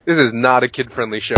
This is not a kid-friendly show.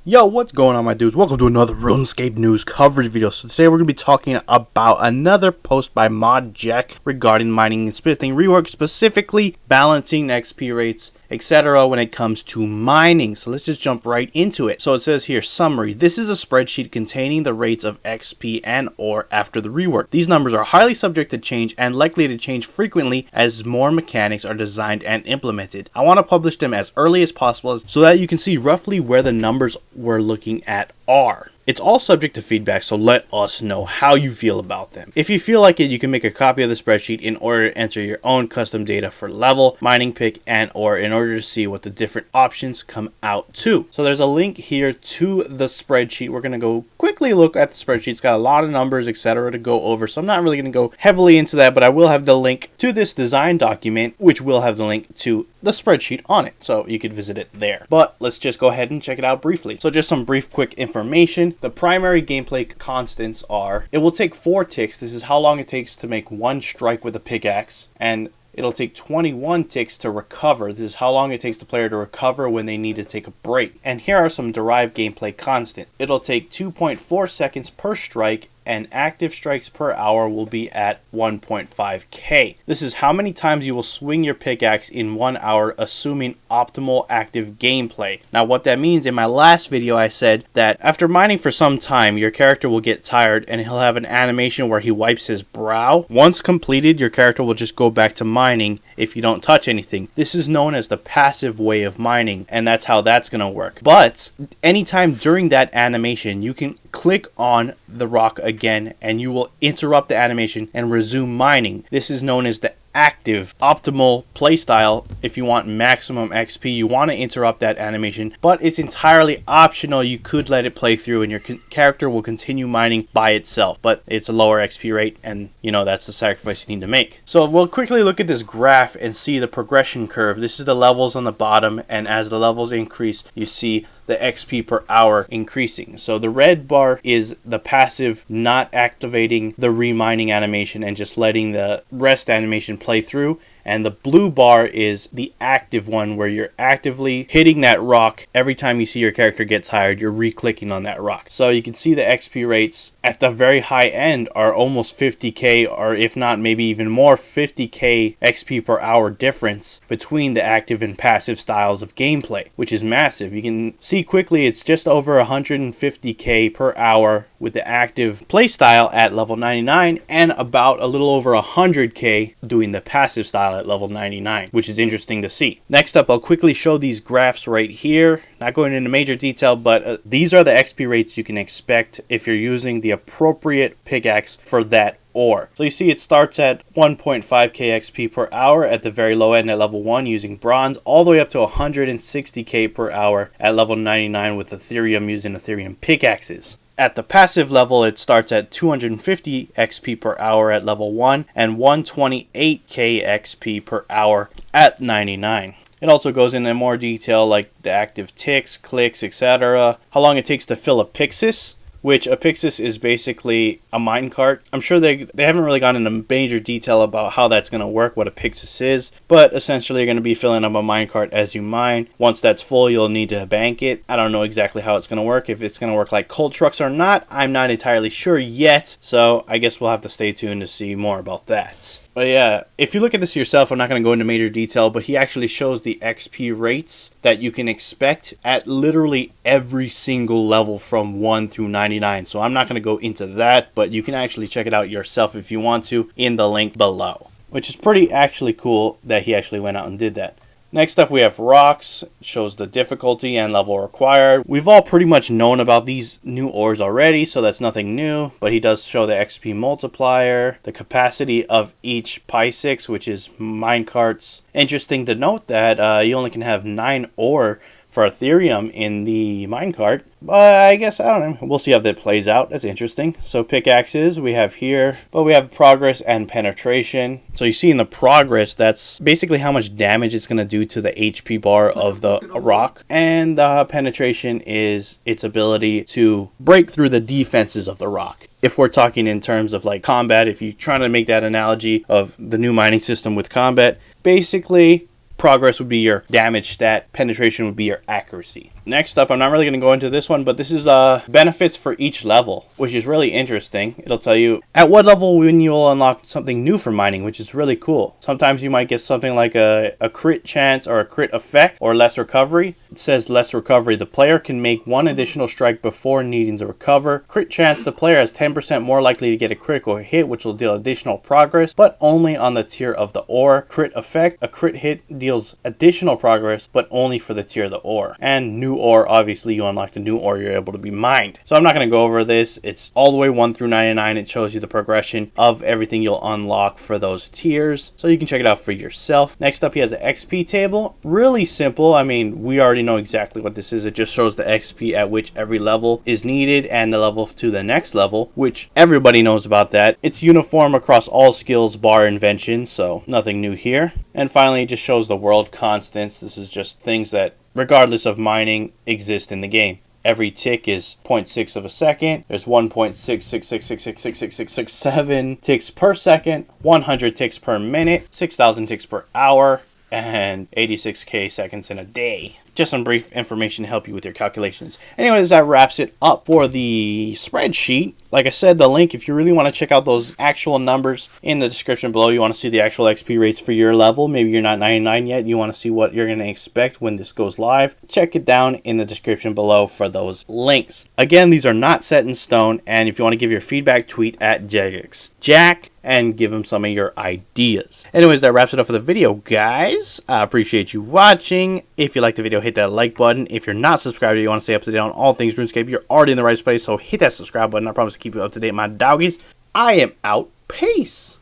Yo, what's going on, my dudes? Welcome to another RuneScape news coverage video. So today we're going to be talking about another post by Mod Jack regarding mining and smithing rework, specifically balancing XP rates, etc. when it comes to mining. So let's just jump right into it. So it says here, summary. This is a spreadsheet containing the rates of XP and ore after the rework. These numbers are highly subject to change and likely to change frequently as more mechanics are designed and implemented. I want to publish them as early as possible so that you can see roughly where the numbers we're looking at are. It's all subject to feedback, so let us know how you feel about them. If you feel like it, you can make a copy of the spreadsheet in order to enter your own custom data for level, mining pick, and ore in order to see what the different options come out to. So there's a link here to the spreadsheet. We're going to go quickly look at the spreadsheet. It's got a lot of numbers, etc. to go over, so I'm not really going to go heavily into that, but I will have the link to this design document, which will have the link to the spreadsheet on it, so you could visit it there. But let's just go ahead and check it out briefly. So just some brief quick information. The primary gameplay constants are, it will take 4 ticks. This is how long it takes to make 1 strike with a pickaxe, and it'll take 21 ticks to recover. This is how long it takes the player to recover when they need to take a break. And here are some derived gameplay constants. It'll take 2.4 seconds per strike, and active strikes per hour will be at 1.5k. This is how many times you will swing your pickaxe in 1 hour, assuming optimal active gameplay. Now what that means, in my last video I said that after mining for some time, your character will get tired and he'll have an animation where he wipes his brow. Once completed, your character will just go back to mining if you don't touch anything. This is known as the passive way of mining, and that's how that's going to work. But anytime during that animation, you can click on the rock again and you will interrupt the animation and resume mining. This is known as the active optimal playstyle. If you want maximum XP, you want to interrupt that animation, but it's entirely optional. You could let it play through and your character will continue mining by itself, but it's a lower XP rate, and you know that's the sacrifice you need to make. So we'll quickly look at this graph and see the progression curve. This is the levels on the bottom, and as the levels increase, you see the XP per hour increasing. So the red bar is the passive, not activating the remining animation and just letting the rest animation play through, and the blue bar is the active one where you're actively hitting that rock. Every time you see your character get tired, you're re-clicking on that rock. So you can see the XP rates at the very high end are almost 50k, or if not maybe even more, 50k XP per hour difference between the active and passive styles of gameplay, which is massive. You can see quickly it's just over 150k per hour with the active playstyle at level 99, and about a little over 100k doing the passive style at level 99, which is interesting to see. Next up, I'll quickly show these graphs right here. Not going into major detail, but these are the XP rates you can expect if you're using the appropriate pickaxe for that ore. So you see it starts at 1.5k XP per hour at the very low end at level 1 using bronze, all the way up to 160k per hour at level 99 with Ethereum using Ethereum pickaxes. At the passive level, it starts at 250 XP per hour at level 1 and 128k XP per hour at 99. It also goes into more detail like the active ticks, clicks, etc. How long it takes to fill a Pixis, which a Pixis is basically a minecart. I'm sure they haven't really gone into major detail about how that's going to work, what a Pixis is, but essentially you're going to be filling up a minecart as you mine. Once that's full, you'll need to bank it. I don't know exactly how it's going to work. If it's going to work like coal trucks or not, I'm not entirely sure yet, so I guess we'll have to stay tuned to see more about that. But yeah, if you look at this yourself, I'm not going to go into major detail, but he actually shows the XP rates that you can expect at literally every single level from 1 through 99. So I'm not going to go into that, but you can actually check it out yourself if you want to in the link below, which is pretty actually cool that he actually went out and did that. Next up, we have rocks. It shows the difficulty and level required. We've all pretty much known about these new ores already, so that's nothing new, but he does show the XP multiplier, the capacity of each P6, which is minecarts. Interesting to note that you only can have 9 ore for Ethereum in the minecart. But I guess, I don't know, we'll see how that plays out. That's interesting. So pickaxes we have here, but we have progress and penetration. So you see in the progress, that's basically how much damage it's going to do to the HP bar of the rock. And the penetration is its ability to break through the defenses of the rock. If we're talking in terms of like combat, if you're trying to make that analogy of the new mining system with combat, basically progress would be your damage stat, penetration would be your accuracy. Next up, I'm not really going to go into this one, but this is benefits for each level, which is really interesting. It'll tell you at what level when you'll unlock something new for mining, which is really cool. Sometimes you might get something like a crit chance or a crit effect or less recovery. It says less recovery. The player can make one additional strike before needing to recover. Crit chance, the player is 10% more likely to get a critical hit, which will deal additional progress, but only on the tier of the ore. Crit effect, a crit hit deals additional progress, but only for the tier of the ore. And new ore, obviously you unlock the new ore, you're able to be mined. So I'm not going to go over this. It's all the way 1 through 99. It shows you the progression of everything you'll unlock for those tiers, so you can check it out for yourself. Next up, he has an XP table. Really simple. I mean, we already know exactly what this is. It just shows the XP at which every level is needed and the level to the next level, which everybody knows about that. It's uniform across all skills bar inventions, so nothing new here. And finally, it just shows the world constants. This is just things that, regardless of mining, exist in the game. Every tick is 0.6 of a second. There's 1.666666667 ticks per second, 100 ticks per minute, 6,000 ticks per hour, and 86k seconds in a day. Just some brief information to help you with your calculations. Anyways, that wraps it up for the spreadsheet. Like I said, the link, if you really want to check out those actual numbers, in the description below. You want to see the actual XP rates for your level. Maybe you're not 99 yet. You want to see what you're going to expect when this goes live. Check it down in the description below for those links. Again, these are not set in stone. And if you want to give your feedback, tweet at Jack and give him some of your ideas. Anyways, that wraps it up for the video, guys. I appreciate you watching. If you liked the video, hit that like button. If you're not subscribed or you want to stay up to date on all things RuneScape, you're already in the right place, so hit that subscribe button. I promise to keep you up to date, my doggies. I am out. Peace.